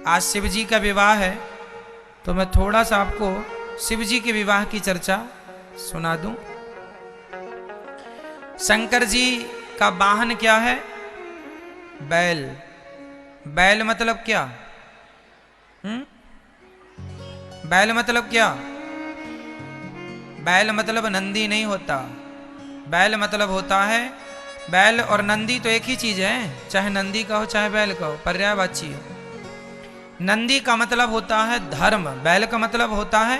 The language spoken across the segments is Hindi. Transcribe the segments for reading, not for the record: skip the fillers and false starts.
आज शिव जी का विवाह है, तो मैं थोड़ा सा आपको शिव जी के विवाह की चर्चा सुना दूं। शंकर जी का वाहन क्या है? बैल। बैल मतलब क्या? बैल मतलब क्या? बैल मतलब नंदी नहीं होता। बैल मतलब होता है, बैल और नंदी तो एक ही चीज है, चाहे नंदी का हो चाहे बैल का हो, पर्यायवाची हो। नंदी का मतलब होता है धर्म, बैल का मतलब होता है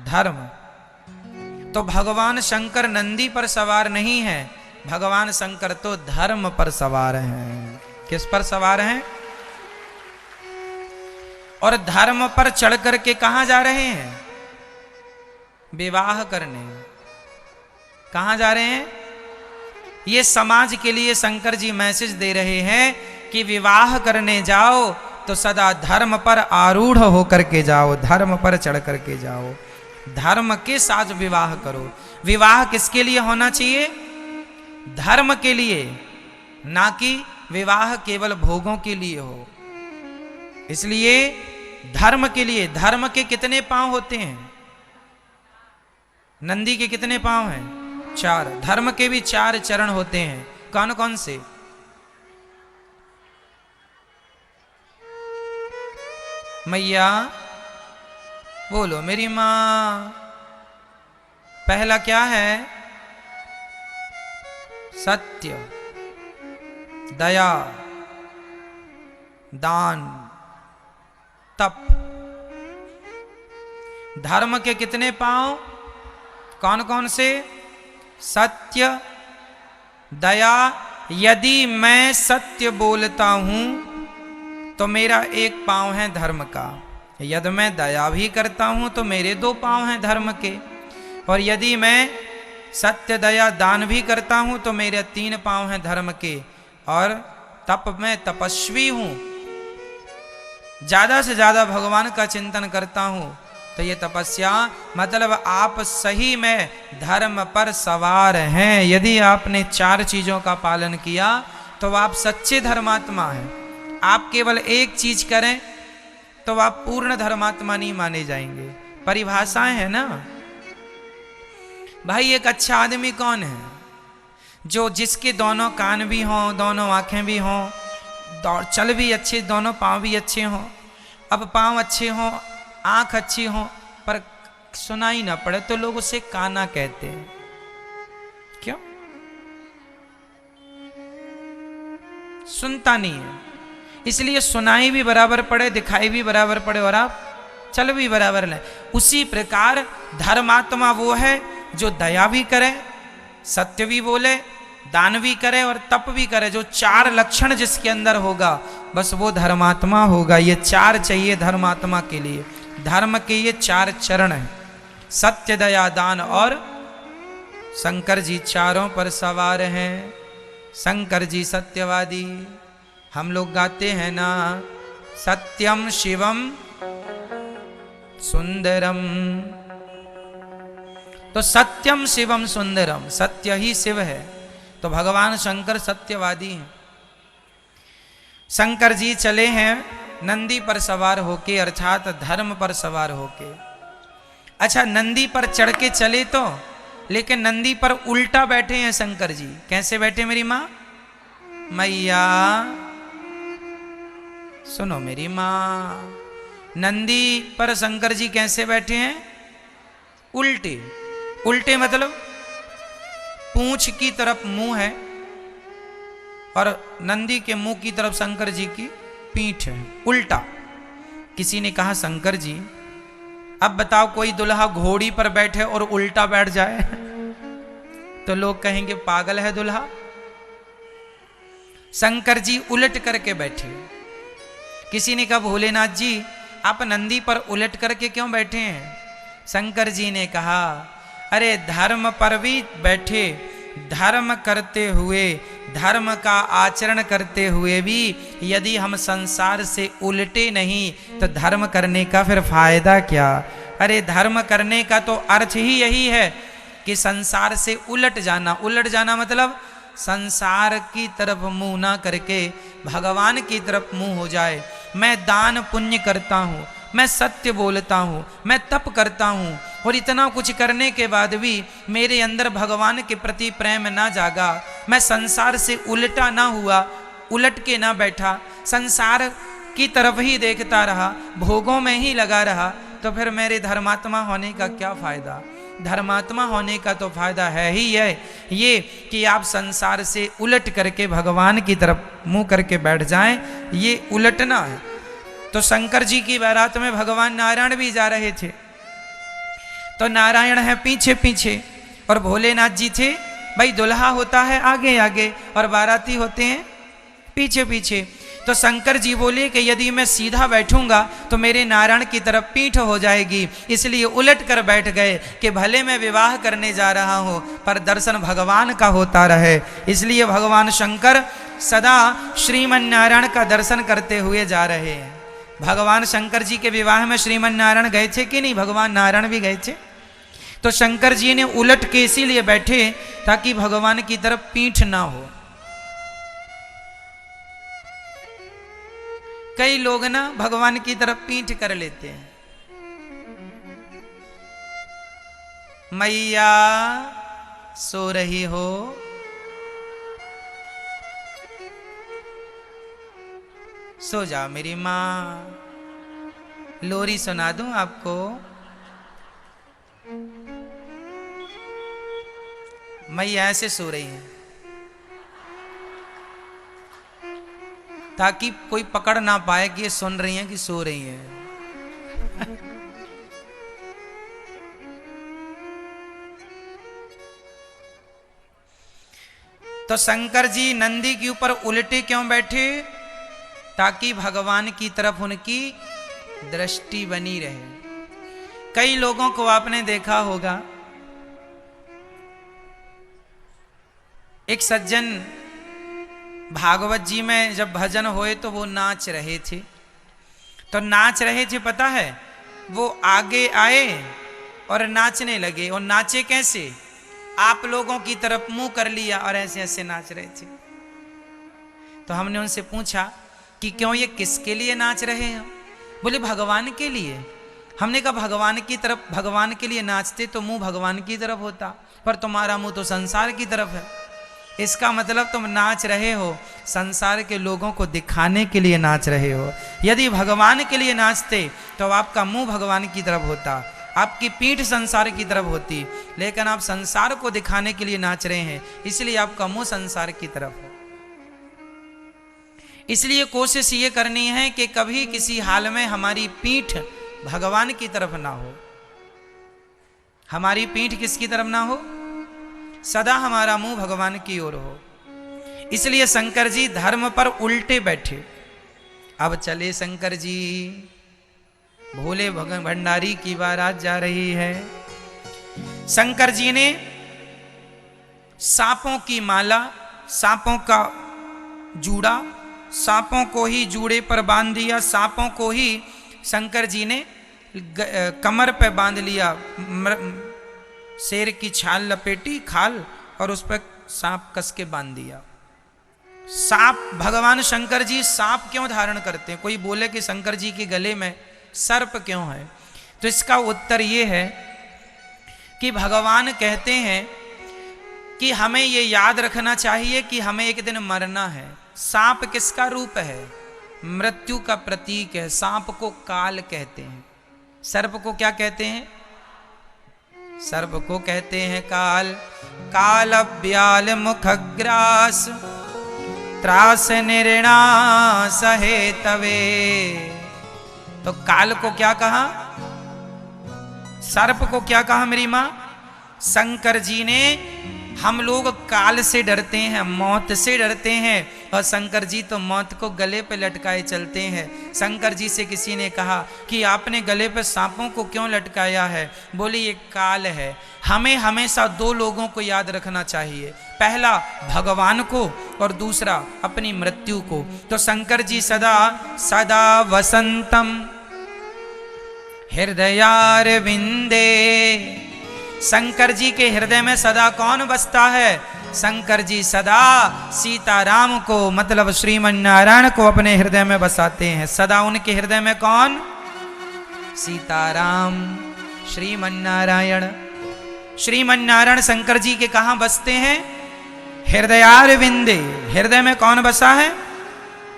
धर्म। तो भगवान शंकर नंदी पर सवार नहीं है, भगवान शंकर तो धर्म पर सवार हैं। किस पर सवार हैं? और धर्म पर चढ़ करके कहां जा रहे हैं? विवाह करने। कहां जा रहे हैं? ये समाज के लिए शंकर जी मैसेज दे रहे हैं कि विवाह करने जाओ तो सदा धर्म पर आरूढ़ होकर के जाओ, धर्म पर चढ़ करके जाओ, धर्म के साथ विवाह करो। विवाह किसके लिए होना चाहिए? धर्म के लिए, ना कि विवाह केवल भोगों के लिए हो। इसलिए धर्म के लिए। धर्म के कितने पांव होते हैं? नंदी के कितने पांव हैं? 4। धर्म के भी 4 चरण होते हैं। कौन कौन से? मैया बोलो मेरी मां। पहला क्या है? सत्य, दया, दान, तप। धर्म के कितने पांव? कौन कौन से? सत्य, दया। यदि मैं सत्य बोलता हूं तो मेरा एक पांव है धर्म का। यदि मैं दया भी करता हूं तो मेरे 2 पांव हैं धर्म के। और यदि मैं सत्य, दया, दान भी करता हूं तो मेरे 3 पांव हैं धर्म के। और तप, मैं तपस्वी हूं, ज्यादा से ज्यादा भगवान का चिंतन करता हूं, तो ये तपस्या मतलब आप सही में धर्म पर सवार हैं। यदि आपने 4 चीजों का पालन किया तो आप सच्चे धर्मात्मा हैं। आप केवल एक चीज करें तो आप पूर्ण धर्मात्मा नहीं माने जाएंगे। परिभाषाएं हैं ना भाई। एक अच्छा आदमी कौन है? जो जिसके दोनों कान भी हों, दोनों आंखें भी हों, चल भी अच्छे, दोनों पांव भी अच्छे हों। अब पांव अच्छे हों, आंख अच्छी हो, पर सुनाई ना पड़े तो लोग उसे काना कहते हैं। क्यों? सुनता नहीं है। इसलिए सुनाई भी बराबर पड़े, दिखाई भी बराबर पड़े और आप चल भी बराबर लें। उसी प्रकार धर्मात्मा वो है जो दया भी करे, सत्य भी बोले, दान भी करे और तप भी करे। जो 4 लक्षण जिसके अंदर होगा बस वो धर्मात्मा होगा। ये 4 चाहिए धर्मात्मा के लिए। धर्म के ये 4 चरण हैं, सत्य, दया, दान और शंकर जी चारों पर सवार हैं। शंकर जी सत्यवादी। हम लोग गाते हैं ना, सत्यम शिवम सुंदरम। तो सत्यम शिवम सुंदरम, सत्य ही शिव है। तो भगवान शंकर सत्यवादी हैं। शंकर जी चले हैं नंदी पर सवार होके, अर्थात धर्म पर सवार होके। अच्छा, नंदी पर चढ़ के चले तो, लेकिन नंदी पर उल्टा बैठे हैं शंकर जी। कैसे बैठे मेरी मां? मैया सुनो मेरी मां। नंदी पर शंकर जी कैसे बैठे हैं? उल्टे। उल्टे मतलब पूंछ की तरफ मुंह है और नंदी के मुंह की तरफ शंकर जी की पीठ है, उल्टा। किसी ने कहा शंकर जी अब बताओ कोई दुल्हा घोड़ी पर बैठे और उल्टा बैठ जाए तो लोग कहेंगे पागल है दुल्हा। शंकर जी उलट करके बैठे। किसी ने कहा भोलेनाथ जी आप नंदी पर उलट करके क्यों बैठे हैं? शंकर जी ने कहा अरे धर्म पर भी बैठे, धर्म करते हुए, धर्म का आचरण करते हुए भी यदि हम संसार से उलटे नहीं तो धर्म करने का फिर फायदा क्या? अरे धर्म करने का तो अर्थ ही यही है कि संसार से उलट जाना। उलट जाना मतलब संसार की तरफ मुंह ना करके भगवान की तरफ मुंह हो जाए। मैं दान पुण्य करता हूँ, मैं सत्य बोलता हूँ, मैं तप करता हूँ, और इतना कुछ करने के बाद भी मेरे अंदर भगवान के प्रति प्रेम ना जागा, मैं संसार से उल्टा ना हुआ, उलट के ना बैठा, संसार की तरफ ही देखता रहा, भोगों में ही लगा रहा, तो फिर मेरे धर्मात्मा होने का क्या फायदा। धर्मात्मा होने का तो फायदा है ही है ये कि आप संसार से उलट करके भगवान की तरफ मुंह करके बैठ जाएं, ये उलटना है। तो शंकर जी की बारात में भगवान नारायण भी जा रहे थे, तो नारायण है पीछे पीछे और भोलेनाथ जी थे भाई, दुल्हा होता है आगे आगे और बाराती होते हैं पीछे पीछे। तो शंकर जी बोले कि यदि मैं सीधा बैठूंगा तो मेरे नारायण की तरफ पीठ हो जाएगी, इसलिए उलट कर बैठ गए कि भले मैं विवाह करने जा रहा हूं पर दर्शन भगवान का होता रहे। इसलिए भगवान शंकर सदा श्रीमन नारायण का दर्शन करते हुए जा रहे हैं। भगवान शंकर जी के विवाह में श्रीमन नारायण गए थे कि नहीं? भगवान नारायण भी गए थे। तो शंकर जी ने उलट के इसीलिए बैठे ताकि भगवान की तरफ पीठ ना हो। कई लोग ना भगवान की तरफ पीठ कर लेते हैं। मैया सो रही हो, सो जाओ मेरी माँ, लोरी सुना दूं आपको? मैया ऐसे सो रही है ताकि कोई पकड़ ना पाए कि ये सुन रही हैं कि सो रही हैं। तो शंकर जी नंदी के ऊपर उल्टे क्यों बैठे? ताकि भगवान की तरफ उनकी दृष्टि बनी रहे। कई लोगों को आपने देखा होगा, एक सज्जन भागवत जी में जब भजन होए तो वो नाच रहे थे। तो नाच रहे थे, पता है, वो आगे आए और नाचने लगे। और नाचे कैसे? आप लोगों की तरफ मुंह कर लिया और ऐसे ऐसे नाच रहे थे। तो हमने उनसे पूछा कि क्यों, ये किसके लिए नाच रहे हैं? बोले भगवान के लिए। हमने कहा भगवान की तरफ, भगवान के लिए नाचते तो मुंह भगवान की तरफ होता, पर तुम्हारा मुंह तो संसार की तरफ है। इसका मतलब तुम नाच रहे हो संसार के लोगों को दिखाने के लिए नाच रहे हो। यदि भगवान के लिए नाचते तो आपका मुंह भगवान की तरफ होता, आपकी पीठ संसार की तरफ होती, लेकिन आप संसार को दिखाने के लिए नाच रहे हैं, इसलिए आपका मुंह संसार की तरफ है। इसलिए कोशिश ये करनी है कि कभी किसी हाल में हमारी पीठ भगवान की तरफ ना हो। हमारी पीठ किसकी तरफ ना हो? सदा हमारा मुंह भगवान की ओर हो। इसलिए शंकर जी धर्म पर उल्टे बैठे। अब चले शंकर जी, भोले भंडारी की बारात जा रही है। शंकर जी ने सांपों की माला, सांपों का जूड़ा, सांपों को ही जूड़े पर बांध दिया, सांपों को ही शंकर जी ने कमर पे बांध लिया। शेर की छाल लपेटी, खाल, और उस पर सांप कस के बांध दिया। सांप, भगवान शंकर जी सांप क्यों धारण करते हैं? कोई बोले कि शंकर जी के गले में सर्प क्यों है? तो इसका उत्तर ये है कि भगवान कहते हैं कि हमें ये याद रखना चाहिए कि हमें एक दिन मरना है। सांप किसका रूप है? मृत्यु का प्रतीक है। सांप को काल कहते हैं। सर्प को क्या कहते हैं? सर्प को कहते हैं काल। काल ब्याल मुखग्रास त्रास निर्णा सहे तवे। तो काल को क्या कहा? सर्प को क्या कहा मेरी मां? शंकर जी ने, हम लोग काल से डरते हैं, मौत से डरते हैं, और शंकर जी तो मौत को गले पे लटकाए चलते हैं। शंकर जी से किसी ने कहा कि आपने गले पे सांपों को क्यों लटकाया है? बोले ये काल है। हमें हमेशा दो लोगों को याद रखना चाहिए, पहला भगवान को और दूसरा अपनी मृत्यु को। तो शंकर जी सदा सदा वसंतम हृदयार विंदे। शंकर जी के हृदय में सदा कौन बसता है? शंकर जी सदा सीताराम को मतलब श्रीमन नारायण को अपने हृदय में बसाते हैं। सदा उनके हृदय में कौन? सीताराम श्रीमन नारायण। श्रीमन नारायण शंकर जी के कहां बसते हैं? हृदयारविंदे। हृदय में कौन बसा है?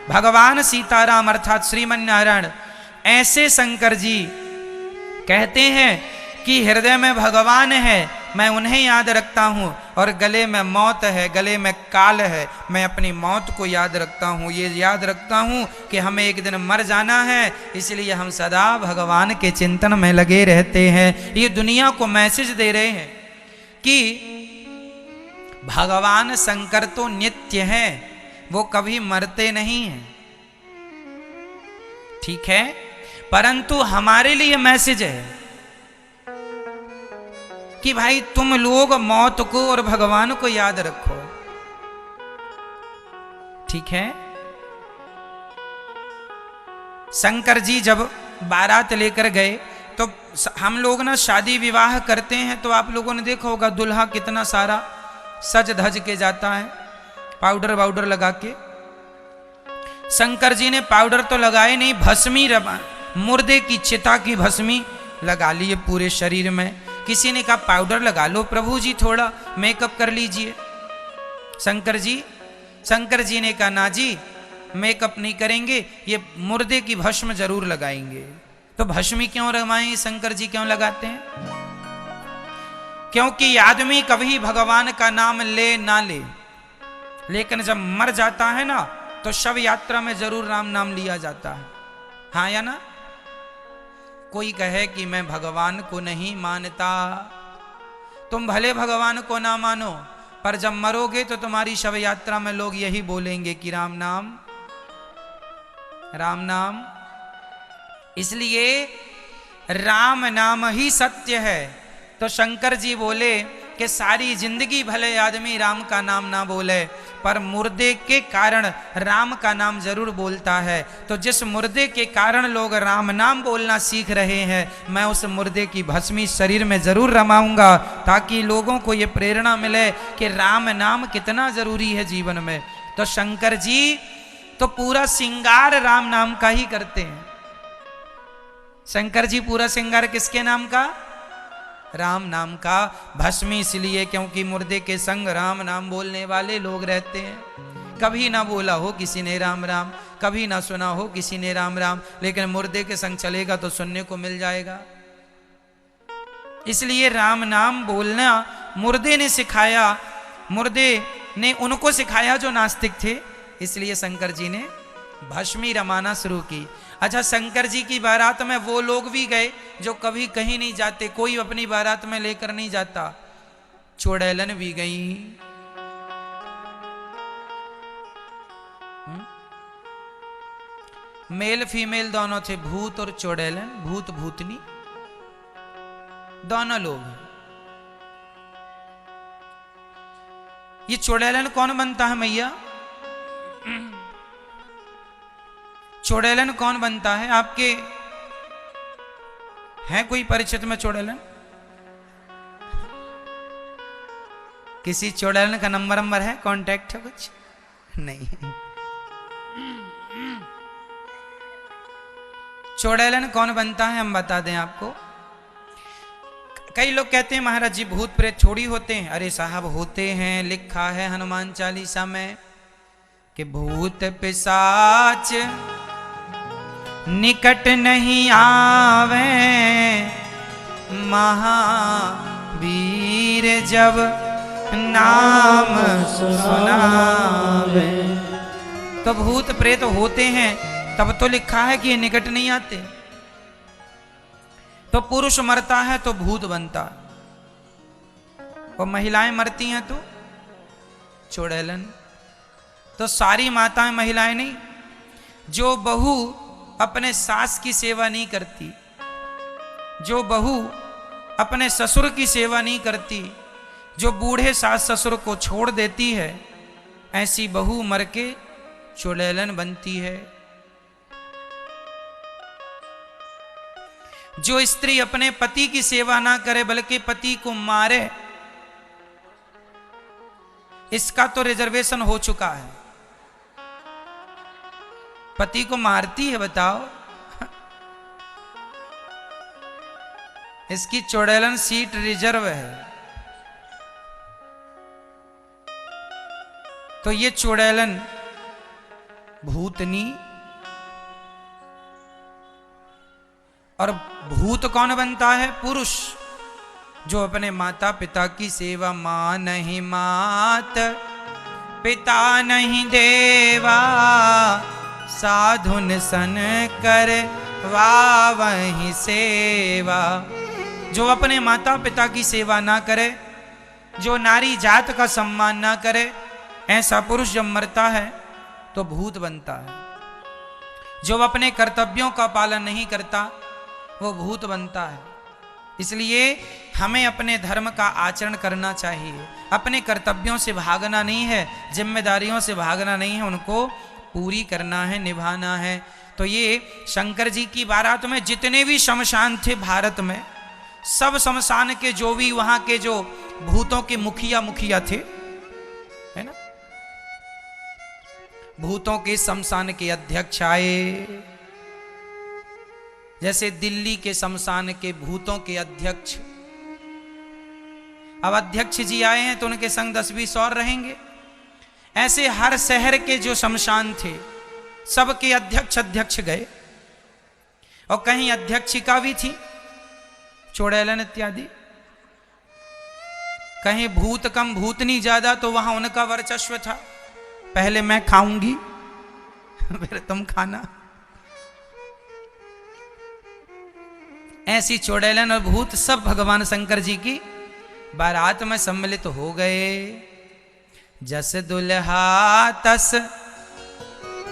भगवान सीताराम अर्थात श्रीमन नारायण। ऐसे शंकर जी कहते हैं कि हृदय में भगवान है, मैं उन्हें याद रखता हूं, और गले में मौत है, गले में काल है, मैं अपनी मौत को याद रखता हूं। ये याद रखता हूं कि हमें एक दिन मर जाना है, इसलिए हम सदा भगवान के चिंतन में लगे रहते हैं। ये दुनिया को मैसेज दे रहे हैं कि भगवान शंकर तो नित्य हैं, वो कभी मरते नहीं हैं, ठीक है, परंतु हमारे लिए मैसेज है कि भाई तुम लोग मौत को और भगवान को याद रखो, ठीक है। शंकर जी जब बारात लेकर गए तो हम लोग ना शादी विवाह करते हैं तो आप लोगों ने देखा होगा दुल्हा कितना सारा सज धज के जाता है, पाउडर वाउडर लगा के। शंकर जी ने पाउडर तो लगाए नहीं, भस्मी मुर्दे की चिता की भस्मी लगा लिए पूरे शरीर में। किसी ने कहा पाउडर लगा लो प्रभु जी, थोड़ा मेकअप कर लीजिए। शंकर जी ने कहा ना जी, मेकअप नहीं करेंगे, ये मुर्दे की भस्म जरूर लगाएंगे। तो भस्मी क्यों लगाएं? शंकर जी क्यों लगाते हैं? क्योंकि आदमी कभी भगवान का नाम ले ना ले, लेकिन जब मर जाता है ना तो शव यात्रा में जरूर राम नाम लिया जाता है, हाँ या ना। कोई कहे कि मैं भगवान को नहीं मानता, तुम भले भगवान को ना मानो, पर जब मरोगे तो तुम्हारी शव यात्रा में लोग यही बोलेंगे कि राम नाम, राम नाम। इसलिए राम नाम ही सत्य है। तो शंकर जी बोले कि सारी जिंदगी भले आदमी राम का नाम ना बोले, पर मुर्दे के कारण राम का नाम जरूर बोलता है। तो जिस मुर्दे के कारण लोग राम नाम बोलना सीख रहे हैं, मैं उस मुर्दे की भस्मी शरीर में जरूर रमाऊंगा, ताकि लोगों को ये प्रेरणा मिले कि राम नाम कितना जरूरी है जीवन में। तो शंकर जी तो पूरा श्रृंगार राम नाम का ही करते हैं। शंकर जी पूरा श्रृंगार किसके नाम का? राम नाम का। भस्मी इसलिए क्योंकि मुर्दे के संग राम नाम बोलने वाले लोग रहते हैं। कभी ना बोला हो किसी ने राम राम, कभी ना सुना हो किसी ने राम राम, लेकिन मुर्दे के संग चलेगा तो सुनने को मिल जाएगा। इसलिए राम नाम बोलना मुर्दे ने सिखाया, मुर्दे ने उनको सिखाया जो नास्तिक थे। इसलिए शंकर जी ने भस्मी रमाना शुरू की। अच्छा, शंकर जी की बारात में वो लोग भी गए जो कभी कहीं नहीं जाते, कोई अपनी बारात में लेकर नहीं जाता। चुड़ैलन भी गई, मेल फीमेल दोनों थे, भूत और चुड़ैलन, भूत भूतनी दोनों लोग। ये चुड़ैलन कौन बनता है मैया? चुड़ैलन कौन बनता है? आपके है कोई परिचित में चुड़ैलन? किसी चुड़ैलन का नंबर है, कांटेक्ट है कुछ? नहीं। चुड़ैलन कौन बनता है हम बता दें आपको। कई लोग कहते हैं महाराज जी भूत प्रेत थोड़ी होते हैं। अरे साहब होते हैं, लिखा है हनुमान चालीसा में कि भूत पिशाच निकट नहीं आवे, महावीर जब नाम सुनावे। तो भूत प्रेत होते हैं, तब तो लिखा है कि ये निकट नहीं आते। तो पुरुष मरता है तो भूत बनता, और महिलाएं मरती हैं तो चुड़ैलन। तो सारी माताएं महिलाएं नहीं। जो बहू अपने सास की सेवा नहीं करती, जो बहू अपने ससुर की सेवा नहीं करती, जो बूढ़े सास ससुर को छोड़ देती है, ऐसी बहू मर के चुड़ैलन बनती है। जो स्त्री अपने पति की सेवा ना करे बल्कि पति को मारे, इसका तो रिजर्वेशन हो चुका है। पति को मारती है, बताओ। इसकी चुड़ैलन सीट रिजर्व है। तो ये चुड़ैलन भूतनी, और भूत कौन बनता है? पुरुष, जो अपने माता पिता की सेवा, मां नहीं मात पिता नहीं देवा, साधुन सन कर वही सेवा। जो अपने माता पिता की सेवा ना करे, जो नारी जात का सम्मान ना करे, ऐसा पुरुष जब मरता है तो भूत बनता है। जो अपने कर्तव्यों का पालन नहीं करता वो भूत बनता है। इसलिए हमें अपने धर्म का आचरण करना चाहिए। अपने कर्तव्यों से भागना नहीं है, जिम्मेदारियों से भागना नहीं है, उनको पूरी करना है, निभाना है। तो ये शंकर जी की बारात में जितने भी शमशान थे भारत में, सब शमशान के जो भी वहां के जो भूतों के मुखिया थे, है ना, भूतों के शमशान के अध्यक्ष आए। जैसे दिल्ली के शमशान के भूतों के अध्यक्ष, अब अध्यक्ष जी आए हैं तो उनके संग 10-20 और रहेंगे। ऐसे हर शहर के जो शमशान थे सबके अध्यक्ष गए, और कहीं अध्यक्षिका भी थी, चुड़ैलन इत्यादि। कहीं भूत कम भूतनी ज्यादा, तो वहां उनका वर्चस्व था। पहले मैं खाऊंगी फिर तुम खाना। ऐसी चुड़ैलन और भूत सब भगवान शंकर जी की बारात में सम्मिलित हो गए। जस दुल्हा तस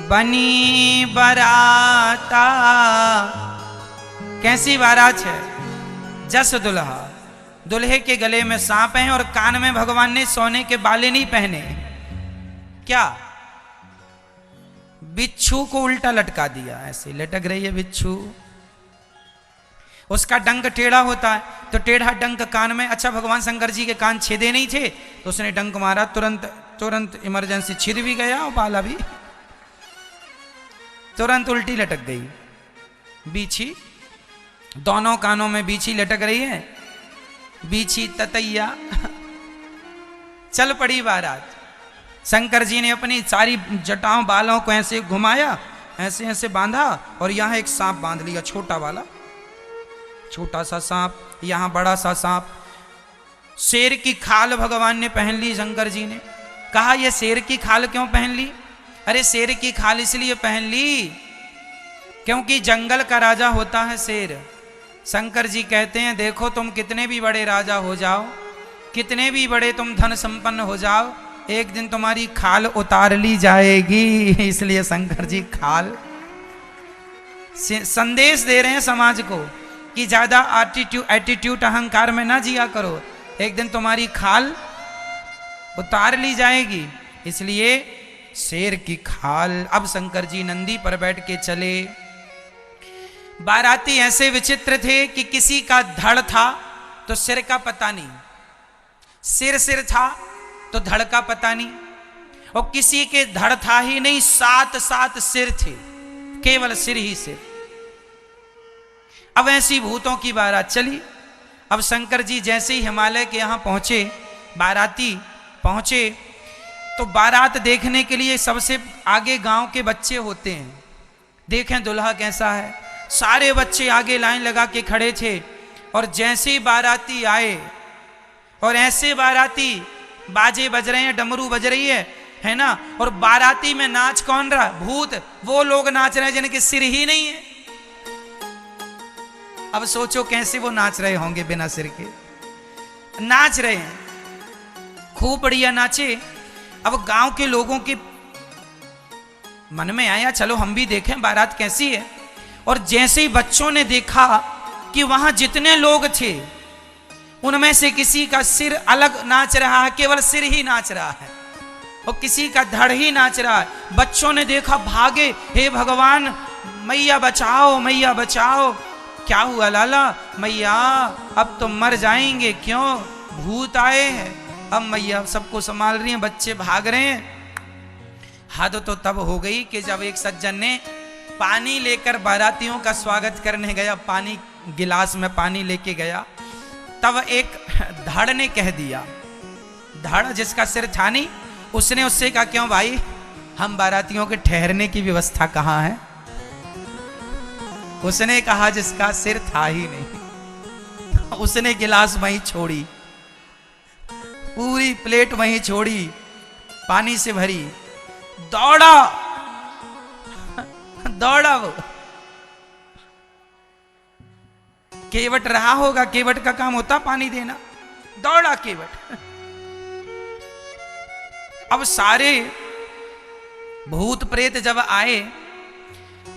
बनी बाराता। कैसी बारात है? जस दुल्हा, दुल्हे के गले में सांप है और कान में भगवान ने सोने के बाले नहीं पहने। क्या? बिच्छू को उल्टा लटका दिया, ऐसे लटक रही है बिच्छू। उसका डंक टेढ़ा होता है, तो टेढ़ा डंक कान में। अच्छा, भगवान शंकर जी के कान छेदे नहीं थे तो उसने डंक मारा, तुरंत इमरजेंसी, छिद भी गया और बाला भी तुरंत उल्टी लटक गई। बीछी, दोनों कानों में बीछी लटक रही है, बीछी ततैया। चल पड़ी बारात। शंकर जी ने अपनी सारी जटाओं बालों को ऐसे घुमाया, ऐसे ऐसे बांधा, और यहां एक सांप बांध लिया, छोटा वाला, छोटा सा सांप, यहां बड़ा सा सांप। शेर की खाल भगवान ने पहन ली। शंकर जी ने कहा, यह शेर की खाल क्यों पहन ली? अरे शेर की खाल इसलिए पहन ली क्योंकि जंगल का राजा होता है शेर। शंकर जी कहते हैं, देखो तुम कितने भी बड़े राजा हो जाओ, कितने भी बड़े तुम धन संपन्न हो जाओ, एक दिन तुम्हारी खाल उतार ली जाएगी। इसलिए शंकर जी खाल संदेश दे रहे हैं समाज को कि ज्यादा एटीट्यूड अहंकार में ना जिया करो, एक दिन तुम्हारी खाल उतार ली जाएगी। इसलिए शेर की खाल। अब शंकर जी नंदी पर बैठ के चले। बाराती ऐसे विचित्र थे कि किसी का धड़ था तो सिर का पता नहीं, सिर था तो धड़ का पता नहीं, और किसी के धड़ था ही नहीं, 7 सिर थे, केवल सिर ही सिर। अब ऐसी भूतों की बारात चली। अब शंकर जी जैसे ही हिमालय के यहां पहुंचे, बाराती पहुंचे, तो बारात देखने के लिए सबसे आगे गांव के बच्चे होते हैं। देखें दुल्हा कैसा है, सारे बच्चे आगे लाइन लगा के खड़े थे। और जैसे ही बाराती आए, और ऐसे बाराती, बाजे बज रहे हैं, डमरू बज रही है ना, और बाराती में नाच कौन रहा? भूत। वो लोग नाच रहे हैं जिनके सिर ही नहीं है। अब सोचो कैसे वो नाच रहे होंगे बिना सिर के। नाच रहे हैं, खूब बढ़िया नाचे। अब गांव के लोगों के मन में आया, चलो हम भी देखें बारात कैसी है। और जैसे ही बच्चों ने देखा कि वहां जितने लोग थे उनमें से किसी का सिर अलग नाच रहा है, केवल सिर ही नाच रहा है, और किसी का धड़ ही नाच रहा है। बच्चों ने देखा, भागे, हे भगवान, मैया बचाओ, मैया बचाओ। क्या हुआ लाला? मैया अब तो मर जाएंगे। क्यों? भूत आए हैं। अब मैया सबको संभाल रही हैं, बच्चे भाग रहे हैं। हद तो तब हो गई कि जब एक सज्जन ने पानी लेकर बारातियों का स्वागत करने गया, पानी गिलास में पानी लेके गया, तब एक धड़ ने कह दिया, धड़ जिसका सिर था नहीं, उसने उससे कहा क्यों भाई, हम बारातियों के ठहरने की व्यवस्था कहाँ है? उसने कहा जिसका सिर था ही नहीं। उसने गिलास वहीं छोड़ी, पूरी प्लेट वहीं छोड़ी, पानी से भरी, दौड़ा दौड़ा वो। केवट रहा होगा, केवट का काम होता पानी देना, दौड़ा केवट। अब सारे भूत प्रेत जब आए,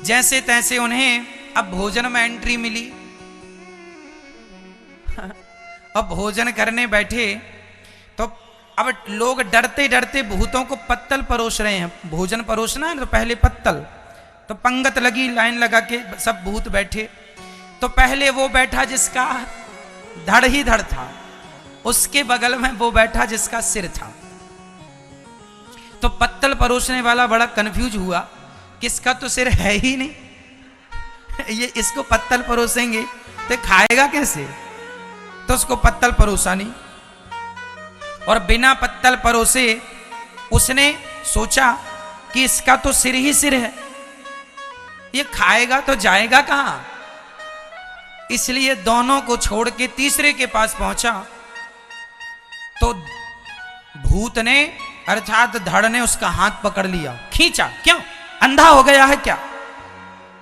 जैसे तैसे उन्हें अब भोजन में एंट्री मिली। अब भोजन करने बैठे तो अब लोग डरते डरते भूतों को पत्तल परोस रहे हैं। भोजन परोसना है तो पहले पत्तल, तो पंगत लगी, लाइन लगा के सब भूत बैठे। तो पहले वो बैठा जिसका धड़ ही धड़ था, उसके बगल में वो बैठा जिसका सिर था। तो पत्तल परोसने वाला बड़ा कंफ्यूज हुआ, किसका तो सिर है ही नहीं, ये इसको पत्तल परोसेंगे तो खाएगा कैसे? तो उसको पत्तल परोसा नहीं, और बिना पत्तल परोसे उसने सोचा कि इसका तो सिर ही सिर है, ये खाएगा तो जाएगा कहां? इसलिए दोनों को छोड़ के तीसरे के पास पहुंचा। तो भूत ने अर्थात धड़ ने उसका हाथ पकड़ लिया, खींचा। क्यों, अंधा हो गया है क्या?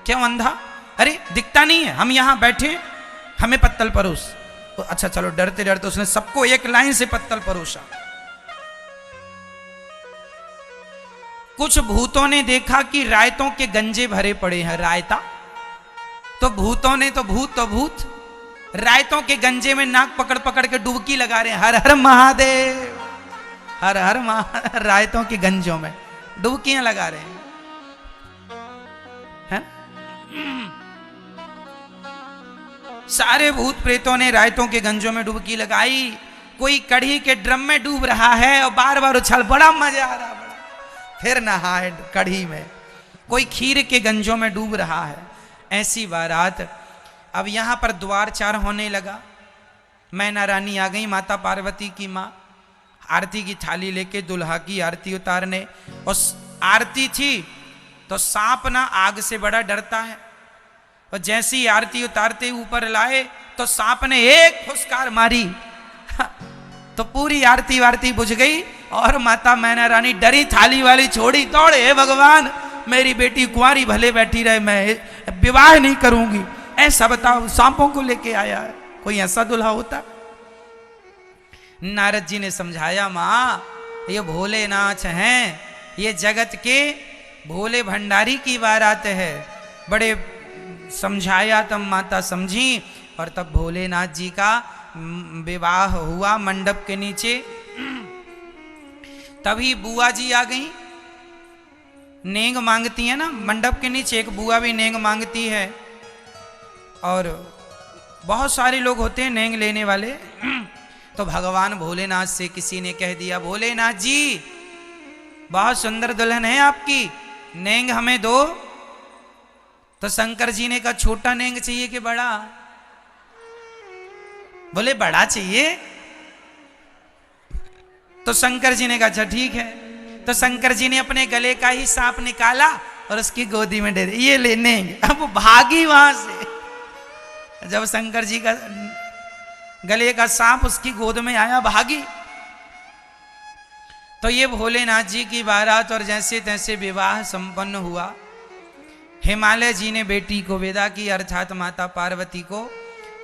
क्यों अंधा? अरे दिखता नहीं है, हम यहां बैठे, हमें पत्तल परोस। तो अच्छा चलो, डरते डरते उसने सबको एक लाइन से पत्तल परोसा। कुछ भूतों ने देखा कि रायतों के गंजे भरे पड़े हैं, रायता। तो भूतों ने, तो भूत रायतों के गंजे में नाक पकड़ पकड़ के डुबकी लगा रहे हैं, हर हर महादेव, हर हर रायतों के गंजों में डुबकियां लगा रहे हैं। सारे भूत प्रेतों ने रायतों के गंजों में डुबकी लगाई। कोई कढ़ी के ड्रम में डूब रहा है और बार बार उछल, बड़ा मजा आ रहा, बड़ा, फिर नहाए कढ़ी में। कोई खीर के गंजों में डूब रहा है। ऐसी बारात। अब यहां पर द्वार चार होने लगा। मैना रानी आ गई, माता पार्वती की माँ, आरती की थाली लेके दुल्हा की आरती उतारने। और आरती थी तो सांप ना आग से बड़ा डरता है, और जैसी आरती उतारते ऊपर लाए तो सांप ने एक फुसकार मारी, तो पूरी आरती वारती बुझ गई। और माता मैना रानी डरी, थाली वाली छोड़ी, दौड़े, हे भगवान मेरी बेटी कुंवारी भले बैठी रहे, मैं विवाह नहीं करूंगी। ऐसा बताओ, सांपों को लेके आया है, कोई ऐसा दुल्हा होता? नारद जी ने समझाया, माँ ये भोलेनाथ हैं, ये जगत के भोले भंडारी की बारात है। बड़े समझाया, तब माता समझी, और तब भोलेनाथ जी का विवाह हुआ मंडप के नीचे। तभी बुआ जी आ गई, नेंग मांगती है ना मंडप के नीचे, एक बुआ भी नेंग मांगती है। और बहुत सारे लोग होते हैं नेंग लेने वाले। तो भगवान भोलेनाथ से किसी ने कह दिया, भोलेनाथ जी बहुत सुंदर दुल्हन है आपकी, नेंग हमें दो। तो शंकर जी ने कहा, छोटा नेंग चाहिए कि बड़ा? बोले बड़ा चाहिए। तो शंकर जी ने कहा अच्छा ठीक है। तो शंकर जी ने अपने गले का ही सांप निकाला और उसकी गोदी में दे दिया, ये ले नेंग। अब वो भागी वहां से। जब शंकर जी का गले का सांप उसकी गोद में आया, भागी। तो ये भोलेनाथ जी की बारात और जैसे तैसे विवाह संपन्न हुआ। हिमालय जी ने बेटी को विदा की, अर्थात माता पार्वती को।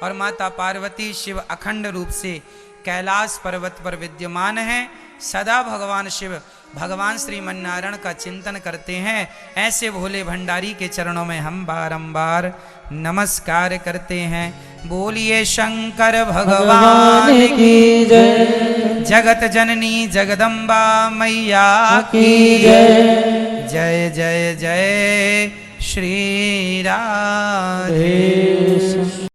और माता पार्वती शिव अखंड रूप से कैलाश पर्वत पर विद्यमान है। सदा भगवान शिव, भगवान श्रीमन्नारायण का चिंतन करते हैं। ऐसे भोले भंडारी के चरणों में हम बारंबार नमस्कार करते हैं। बोलिए शंकर भगवान की जय, जगत जननी जगदम्बा मैया की जय। जय जय जय श्री राधे।